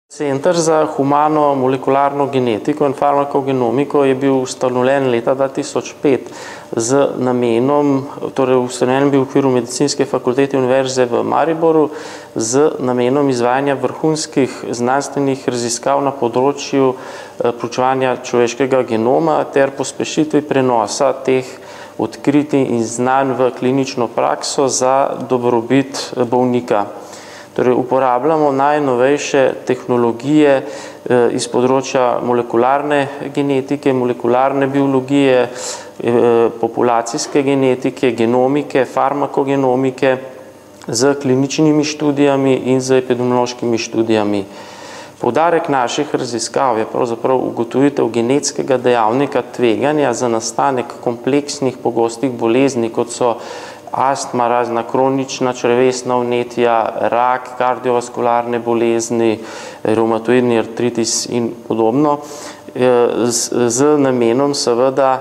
Center za humano molekularno genetiko in farmakogenomiko je bil ustanovljen leta 2005 z namenom, torej ustanovljen bil v okviru Medicinske fakultete Univerze v Mariboru z namenom izvajanja vrhunskih znanstvenih raziskav na področju proučevanja človeškega genoma ter pospešitvi prenosa teh odkritij in znanj v klinično prakso za dobrobit bolnika. Torej, uporabljamo najnovejše tehnologije iz področja molekularne genetike, molekularne biologije, populacijske genetike, genomike, farmakogenomike z kliničnimi študijami in z epidemiološkimi študijami. Poudarek naših raziskav je pravzaprav ugotovitev genetskega dejavnika tveganja za nastanek kompleksnih pogostih bolezni, kot so astma, razna kronična črevesna vnetja, rak, kardiovaskularne bolezni, revmatoidni artritis in podobno, z namenom seveda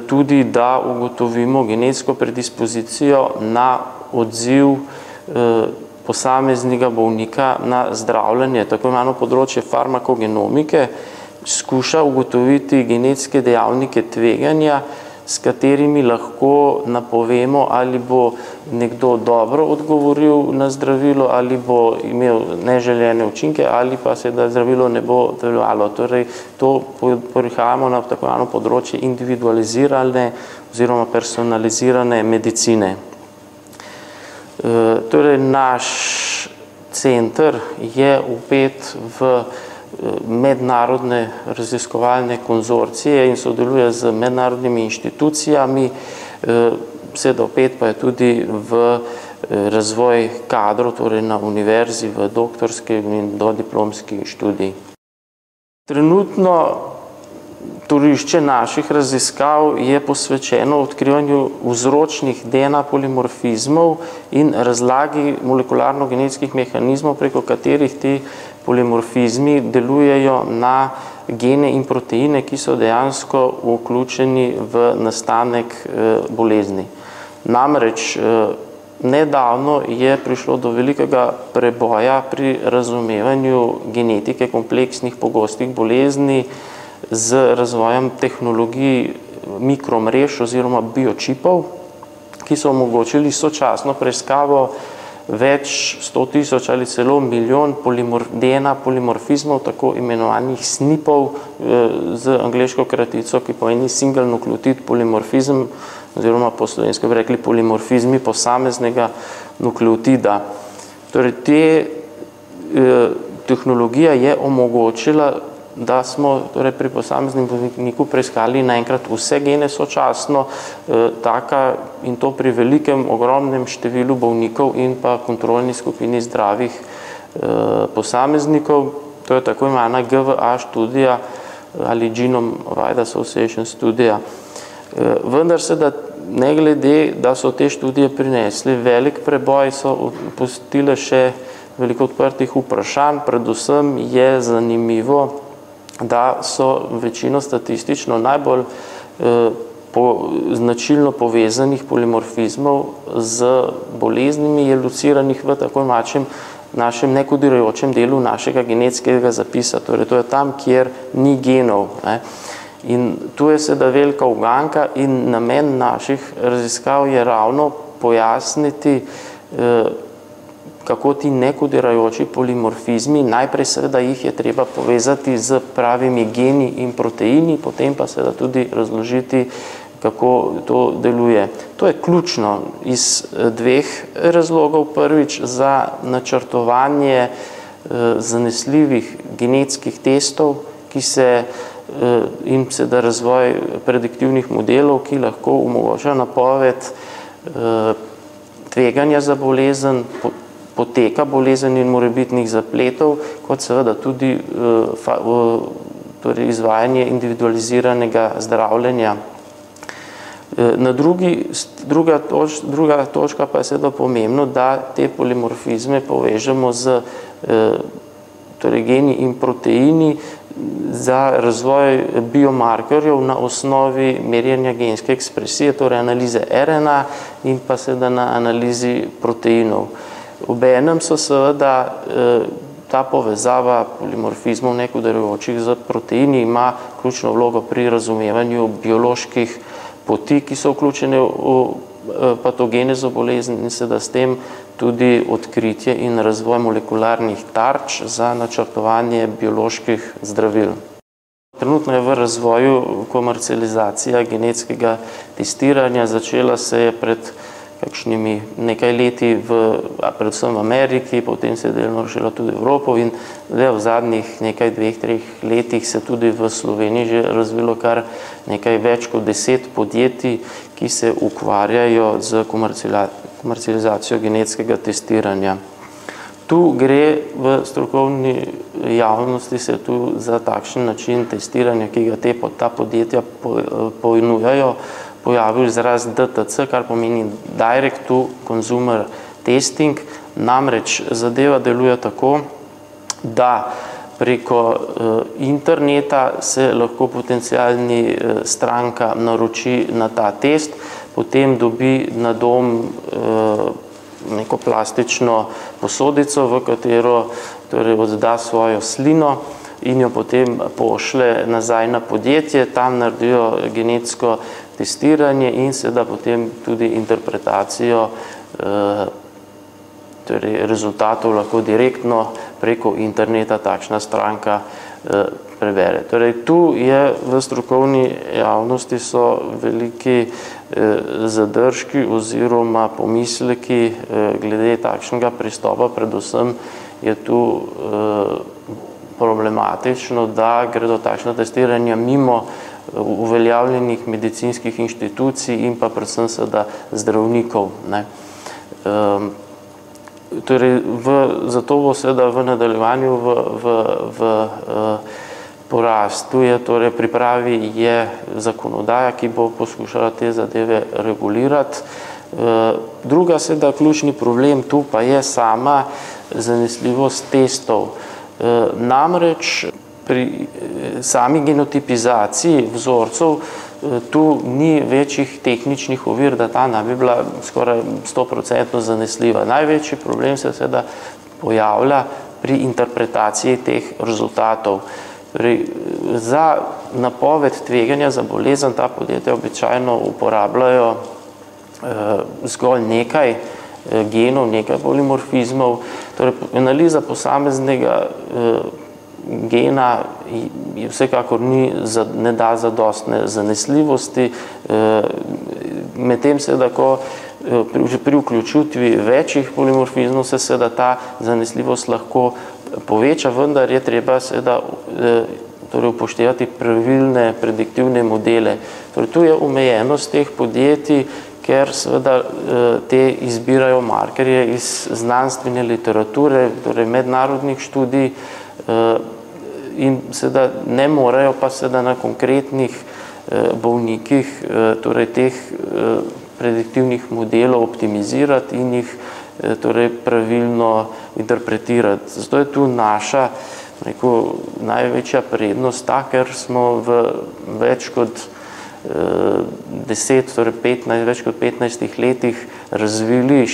tudi, da ugotovimo genetsko predispozicijo na odziv posameznega bolnika na zdravljenje. Tako imeno področje farmakogenomike skuša ugotoviti genetske dejavnike tveganja, s katerimi lahko napovemo, ali bo nekdo dobro odgovoril na zdravilo, ali bo imel neželene učinke, ali pa se da zdravilo ne bo delovalo. Torej, to prihajamo na tako imenovano področje individualizirane oziroma personalizirane medicine. Torej, naš center je vpet v mednarodne raziskovalne konzorcije in sodeluje z mednarodnimi inštitucijami, seveda vpet pa je tudi v razvoj kadrov, torej na univerzi, v doktorski in dodiplomski študiji. Trenutno torišče naših raziskav je posvečeno odkrivanju vzročnih DNA polimorfizmov in razlagi molekularno-genetskih mehanizmov, preko katerih ti polimorfizmi delujejo na gene in proteine, ki so dejansko vključeni v nastanek bolezni. Namreč nedavno je prišlo do velikega preboja pri razumevanju genetike kompleksnih pogostih bolezni z razvojem tehnologij mikromrež oziroma biočipov, ki so omogočili sočasno preiskavo več 100.000 ali celo milijon DNA polimorfizmov, tako imenovanih SNP-ov z angleško kratico, ki pomeni single nucleotide polimorfizem, oziroma po slovensko bi rekli polimorfizmi posameznega nukleotida. Torej, tehnologija je omogočila, da smo pri posameznem bolniku preiskali naenkrat vse gene sočasno, in to pri velikem, ogromnem številu bolnikov in pa kontrolni skupini zdravih posameznikov. To je tako imena GWA študija ali Genome-Wide Association študija. Vendar se da ne glede, da so te študije prinesli velik preboj, so pustile še veliko odprtih vprašanj. Predvsem je zanimivo, da so večino statistično najbolj značilno povezanih polimorfizmov z boleznimi je lociranih v tako našem nekodirajočem delu našega genetskega zapisa. Torej, to je tam, kjer ni genov. In tu je seveda velika uganka in namen naših raziskav je ravno pojasniti, kako ti nekodirajoči polimorfizmi, najprej seveda jih je treba povezati z pravimi geni in proteini, potem pa seveda tudi razložiti, kako to deluje. To je ključno iz dveh razlogov. Prvič, za načrtovanje zanesljivih genetskih testov, in seveda razvoj prediktivnih modelov, ki lahko omogočajo napoved tveganja za bolezen, poteka bolezni in morebitnih zapletov, kot seveda tudi izvajanje individualiziranega zdravljenja. Druga točka pa je seveda pomembno, da te polimorfizme povežemo z geni in proteini za razvoj biomarkerjev na osnovi merjenja genske ekspresije, torej analize RNA in pa seveda na analizi proteinov. Obenem so seveda ta povezava polimorfizmov nekodarujočih z proteini ima ključno vlogo pri razumevanju bioloških poti, ki so vključene v patogenezo bolezni in seveda s tem tudi odkritje in razvoj molekularnih tarč za načrtovanje bioloških zdravil. Trenutno je v razvoju komercializacija genetskega testiranja, začela se je pred kakšnimi nekaj leti predvsem v Ameriki, potem se je delno razširila tudi v Evropo in v zadnjih nekaj 2-3 letih se tudi v Sloveniji že razvilo kar nekaj več kot 10 podjetij, ki se ukvarjajo z komercializacijo genetskega testiranja. Tu gre v strokovni javnosti se tu za takšen način testiranja, ki ga ta podjetja ponujajo, pojavil izraz DTC, kar pomeni Direct to Consumer Testing. Namreč zadeva deluje tako, da preko interneta se lahko potencialni stranka naroči na ta test, potem dobi na dom neko plastično posodico, v katero odda svojo slino in jo potem pošlje nazaj na podjetje, tam naredijo genetsko testiranje in seveda potem tudi interpretacijo rezultatov lahko direktno preko interneta takšna stranka prebere. Tu je v strokovni javnosti so veliki zadržki oziroma pomisleki glede takšnega pristopa, predvsem je tu problematično, da gredo takšna testiranja mimo uveljavljenih medicinskih inštitucij in pa predvsem seveda zdravnikov. Zato bo seveda v nadaljevanju v porastu pripravi je zakonodaja, ki bo poskušala te zadeve regulirati. Druga seveda ključni problem tu pa je sama zanesljivost testov. Namreč pri sami genotipizaciji vzorcev tu ni večjih tehničnih ovir, da ta ne bi bila skoraj 100% zanesljiva. Največji problem se seveda pojavlja pri interpretaciji teh rezultatov. Za napoved tveganja za bolezen ta podjetja običajno uporabljajo zgolj nekaj genov, nekaj polimorfizmov. Analiza posameznega gena vsekakor ne da zadostne zanesljivosti, medtem seveda, ko pri vključitvi večjih polimorfizmov se seveda ta zanesljivost lahko poveča, vendar je treba seveda upoštevati pravilne prediktivne modele. Tu je omejenost teh podjetij, ker seveda te izbirajo markerje iz znanstvene literature, mednarodnih študij, in seveda ne morejo pa seveda na konkretnih bolnikih teh prediktivnih modelov optimizirati in jih pravilno interpretirati. Zato je tu naša največja prednost ta, ker smo v več kot 10, več kot 15 letih razvili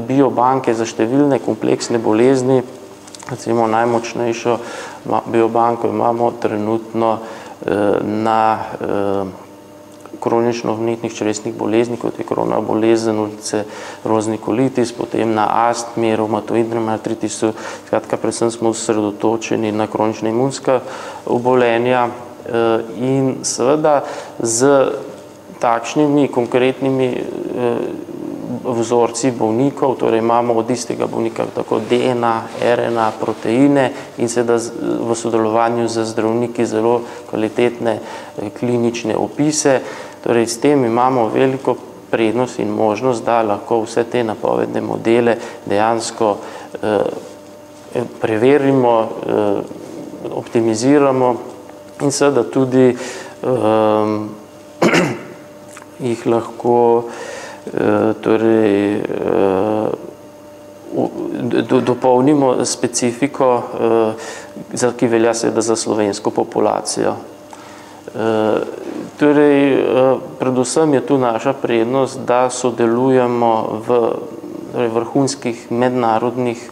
biobanke za številne kompleksne bolezni. Recimo najmočnejšo biobanko imamo trenutno na kronično vnetnih čresnih bolezni, kot je koronarna bolezen, ulcerozni kolitis, potem na astmi, revmatoidnem artritisu. Skratka, predvsem smo osredotočeni na kronična imunska obolenja in seveda z takšnimi konkretnimi vzorci bolnikov, torej imamo od istega bolnika tako DNA, RNA, proteine in seveda v sodelovanju z zdravniki zelo kvalitetne klinične opise. Torej s tem imamo veliko prednost in možnost, da lahko vse te napovedne modele dejansko preverimo, optimiziramo in seveda tudi jih lahko dopolnimo specifiko, ki velja seveda za slovensko populacijo. Predvsem je tu naša prednost, da sodelujemo v vrhunskih mednarodnih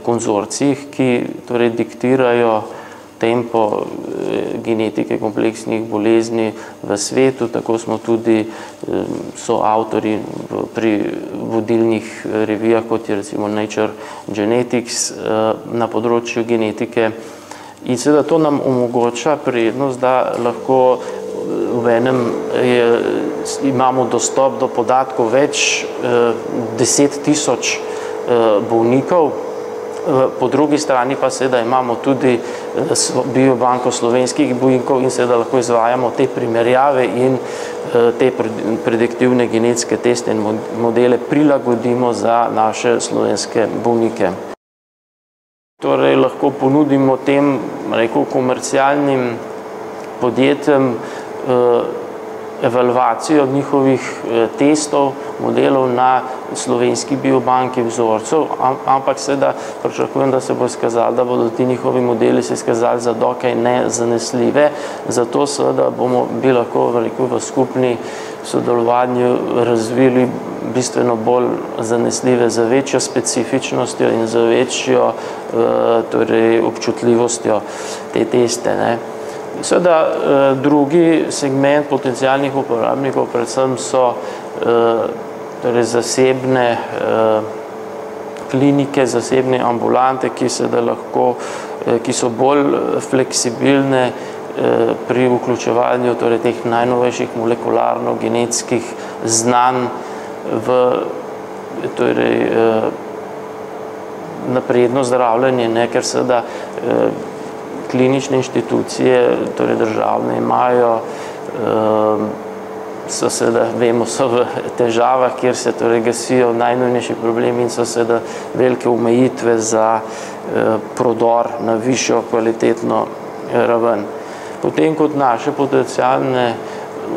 konzorcijih, ki torej diktirajo tempo genetike kompleksnih bolezni v svetu. Tako smo tudi soavtorji pri vodilnih revijah, kot je recimo Nature Genetics na področju genetike. In seveda to nam omogoča prednost, da lahko v enem imamo dostop do podatkov več 10 tisoč bolnikov, po drugi strani pa seveda imamo tudi biobanko slovenskih bolnikov in seveda lahko izvajamo te primerjave in te prediktivne genetske teste in modele prilagodimo za naše slovenske bolnike. Torej lahko ponudimo tem, rekel, komercialnim podjetjem evalvacijo njihovih testov, modelov na slovenski biobanki vzorcev, ampak seveda pričakujem, da se bo izkazalo, da bodo ti njihovi modeli se izkazali za dokaj nezanesljive. Zato seveda bi lahko v skupni sodelovanju razvili bistveno bolj zanesljive, z večjo specifičnostjo in z večjo občutljivostjo te teste. Seveda drugi segment potencialnih uporabnikov predvsem so zasebne klinike, zasebne ambulante, ki so bolj fleksibilne pri vključevanju teh najnovejših molekularno-genetskih znanj v napredno zdravljenje, ker seveda klinične inštitucije, torej državne, imajo, vemo, so v težavah, kjer se gasijo najnujnejši problemi in so seveda velike omejitve za prodor na višjo kvalitetno raven. Potem kot naše potencialne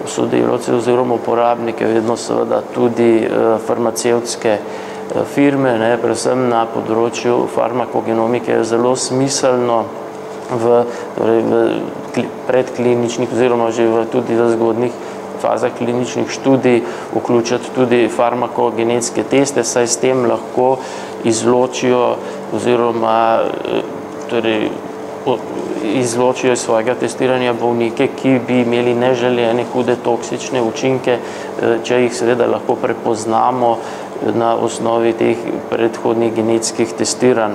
sodelavce oziroma uporabnike vedno seveda tudi farmacevtske firme, predvsem na področju farmakogenomike je zelo smiselno v predkliničnih oziroma že tudi v zgodnjih fazah kliničnih študij vključiti tudi farmakogenetske teste, saj s tem lahko izločijo oziroma izločijo iz svojega testiranja bolnike, ki bi imeli neželene hude toksične učinke, če jih seveda lahko prepoznamo na osnovi teh predhodnih genetskih testiranj.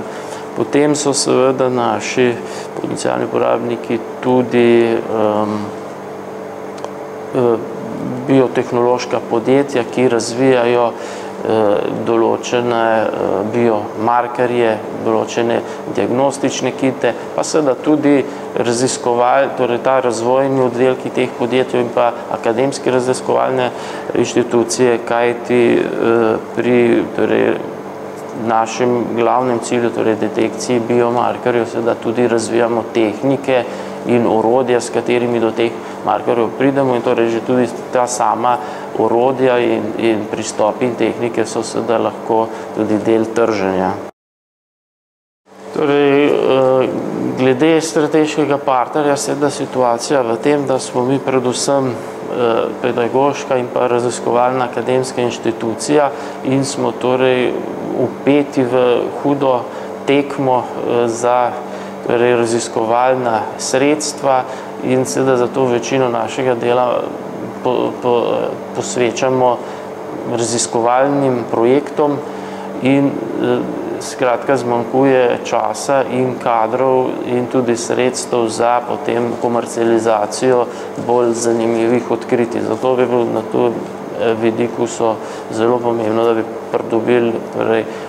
Potem so seveda naši potencialni uporabniki tudi biotehnološka podjetja, ki razvijajo določene biomarkerje, določene diagnostične kite, pa seveda tudi ta razvojni oddelki teh podjetij in pa akademske raziskovalne inštitucije, kajti pri našem glavnem cilju, torej detekciji biomarkerjev, seveda tudi razvijamo tehnike in orodja, s katerimi do teh markerjev pridemo, in torej že tudi ta sama orodja in pristopi in tehnike so seveda lahko tudi del trženja. Torej, glede strateškega partnerja, seveda situacija v tem, da smo mi predvsem pedagoška in pa raziskovalna akademska inštitucija in smo torej vpeti v hudo tekmo za raziskovalna sredstva in seveda zato večino našega dela posvečamo raziskovalnim projektom in skratka zmanjkuje časa in kadrov in tudi sredstev za potem komercializacijo bolj zanimivih odkritij. Zato bi bilo na to vidiku zelo pomembno, da bi pridobili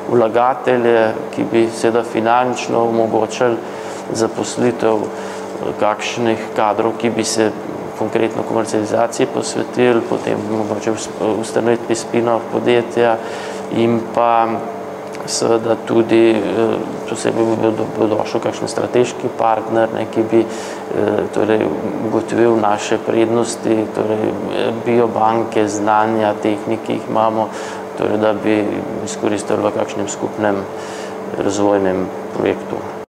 vlagatelje, ki bi seveda finančno omogočili zaposlitev kakšnih kadrov, ki bi se konkretno komercializaciji posvetili, potem mogoče ustanovitvi spin-off podjetja in pa seveda tudi posebej bi bil došel kakšen strateški partner, ki bi ugotovil naše prednosti, biobanke, znanja, tehnik, ki jih imamo, da bi izkoristili v kakšnem skupnem razvojnem projektu.